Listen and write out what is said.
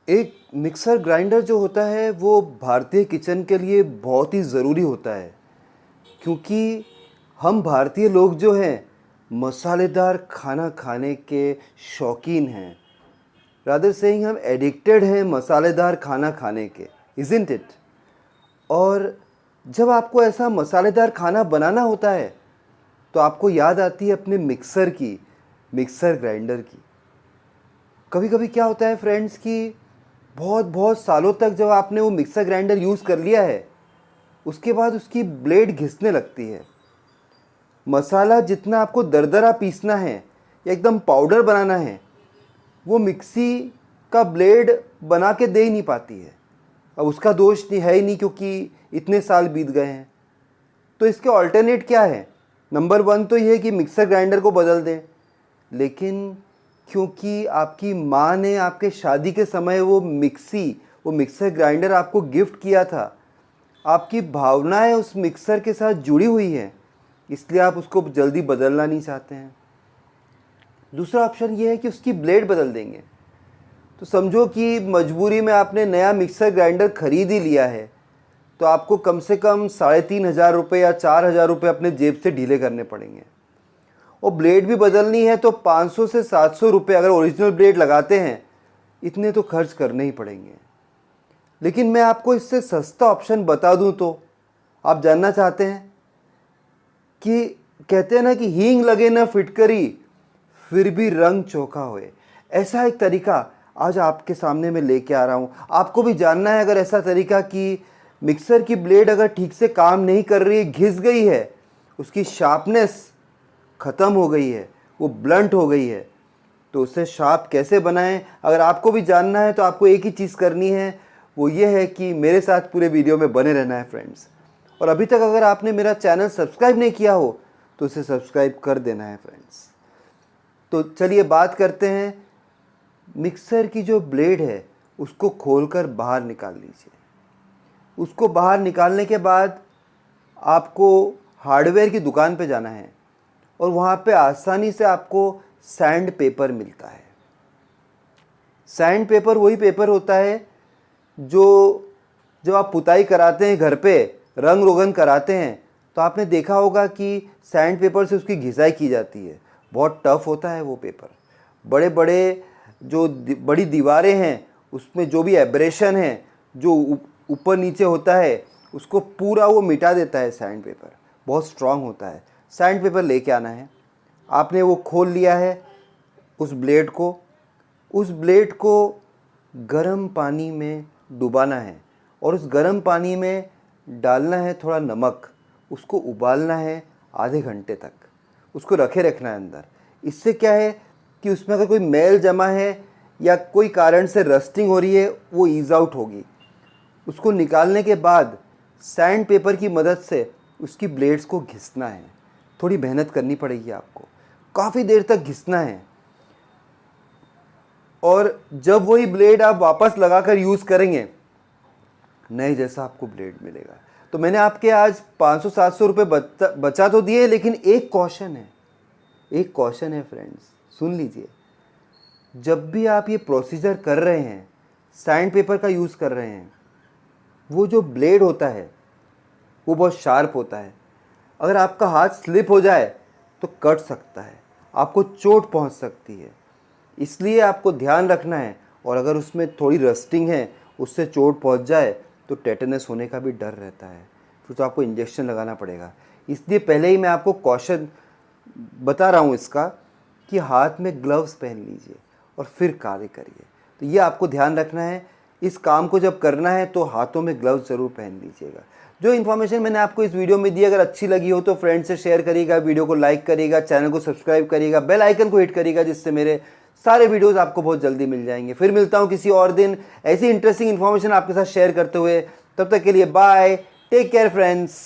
एक mixer grinder जो होता है वो भारतीय किचन के लिए बहुत ही ज़रूरी होता है, क्योंकि हम भारतीय लोग जो हैं मसालेदार खाना खाने के शौकीन हैं। रादर सेइंग हम एडिक्टेड हैं मसालेदार खाना खाने के, इज़न्ट इट? और जब आपको ऐसा मसालेदार खाना बनाना होता है तो आपको याद आती है अपने मिक्सर की, मिक्सर ग्राइंडर की। कभी कभी क्या होता है फ्रेंड्स कि बहुत बहुत सालों तक जब आपने वो मिक्सर ग्राइंडर यूज़ कर लिया है, उसके बाद उसकी ब्लेड घिसने लगती है। मसाला जितना आपको दरदरा पीसना है या एकदम पाउडर बनाना है, वो मिक्सी का ब्लेड बना के दे ही नहीं पाती है। अब उसका दोष नहीं है ही नहीं, क्योंकि इतने साल बीत गए हैं। तो इसके ऑल्टरनेट क्या है? नंबर 1 तो ये है कि मिक्सर ग्राइंडर को बदल दें, लेकिन क्योंकि आपकी माँ ने आपके शादी के समय वो मिक्सर ग्राइंडर आपको गिफ्ट किया था, आपकी भावनाएं उस मिक्सर के साथ जुड़ी हुई हैं, इसलिए आप उसको जल्दी बदलना नहीं चाहते हैं। दूसरा ऑप्शन ये है कि उसकी ब्लेड बदल देंगे। तो समझो कि मजबूरी में आपने नया मिक्सर ग्राइंडर खरीद ही लिया है, तो आपको कम से कम 3,500 रुपये या 4,000 रुपये अपने जेब से ढीले करने पड़ेंगे। और ब्लेड भी बदलनी है तो 500 से 700 रुपये अगर ओरिजिनल ब्लेड लगाते हैं, इतने तो खर्च करने ही पड़ेंगे। लेकिन मैं आपको इससे सस्ता ऑप्शन बता दूं तो आप जानना चाहते हैं कि कहते हैं ना कि हींग लगे ना फिटकरी, फिर भी रंग चोखा होए। ऐसा एक तरीका आज आपके सामने मैं लेके आ रहा हूँ। आपको भी जानना है अगर ऐसा तरीका कि मिक्सर की ब्लेड अगर ठीक से काम नहीं कर रही है, घिस गई है, उसकी शार्पनेस ख़त्म हो गई है, वो ब्लंट हो गई है, तो उसे शार्प कैसे बनाएं? अगर आपको भी जानना है तो आपको एक ही चीज़ करनी है, वो ये है कि मेरे साथ पूरे वीडियो में बने रहना है फ्रेंड्स। और अभी तक अगर आपने मेरा चैनल सब्सक्राइब नहीं किया हो तो उसे सब्सक्राइब कर देना है फ्रेंड्स। तो चलिए बात करते हैं। मिक्सर की जो ब्लेड है उसको खोलकर बाहर निकाल लीजिए। उसको बाहर निकालने के बाद आपको हार्डवेयर की दुकान पे जाना है और वहाँ पे आसानी से आपको सैंड पेपर मिलता है। सैंड पेपर वही पेपर होता है जो जब आप पुताई कराते हैं, घर पे रंग रोगन कराते हैं, तो आपने देखा होगा कि सैंड पेपर से उसकी घिसाई की जाती है। बहुत टफ होता है वो पेपर। बड़े बड़े जो बड़ी दीवारें हैं उसमें जो भी एब्रेशन है, जो ऊपर नीचे होता है, उसको पूरा वो मिटा देता है सैंड पेपर। बहुत स्ट्रांग होता है। सैंड पेपर लेके आना है। आपने वो खोल लिया है उस ब्लेड को गर्म पानी में डुबाना है और उस गर्म पानी में डालना है थोड़ा नमक। उसको उबालना है आधे घंटे तक, उसको रखे रखना है अंदर। इससे क्या है कि उसमें अगर कोई मैल जमा है या कोई कारण से रस्टिंग हो रही है, वो ईज आउट होगी। उसको निकालने के बाद सैंड पेपर की मदद से उसकी ब्लेड्स को घिसना है। थोड़ी मेहनत करनी पड़ेगी आपको, काफ़ी देर तक घिसना है। और जब वही ब्लेड आप वापस लगाकर यूज़ करेंगे, नए जैसा आपको ब्लेड मिलेगा। तो मैंने आपके आज 500-700 रुपये बचा तो दिए, लेकिन एक कॉशन है फ्रेंड्स, सुन लीजिए। जब भी आप ये प्रोसीजर कर रहे हैं, सैंड पेपर का यूज़ कर रहे हैं, वो जो ब्लेड होता है वो बहुत शार्प होता है। अगर आपका हाथ स्लिप हो जाए तो कट सकता है, आपको चोट पहुंच सकती है। इसलिए आपको ध्यान रखना है। और अगर उसमें थोड़ी रस्टिंग है, उससे चोट पहुंच जाए तो टेटनस होने का भी डर रहता है, फिर तो आपको इंजेक्शन लगाना पड़ेगा। इसलिए पहले ही मैं आपको कॉशन बता रहा हूँ इसका कि हाथ में ग्लव्स पहन लीजिए और फिर कार्य करिए। तो ये आपको ध्यान रखना है। इस काम को जब करना है तो हाथों में ग्लव्स ज़रूर पहन लीजिएगा। जो इन्फॉर्मेशन मैंने आपको इस वीडियो में दी, अगर अच्छी लगी हो तो फ्रेंड से शेयर करिएगा, वीडियो को लाइक करिएगा, चैनल को सब्सक्राइब करिएगा, बेल आइकन को हिट करिएगा, जिससे मेरे सारे वीडियोस आपको बहुत जल्दी मिल जाएंगे। फिर मिलता हूँ किसी और दिन ऐसी इंटरेस्टिंग इन्फॉर्मेशन आपके साथ शेयर करते हुए। तब तक के लिए बाय, टेक केयर फ्रेंड्स।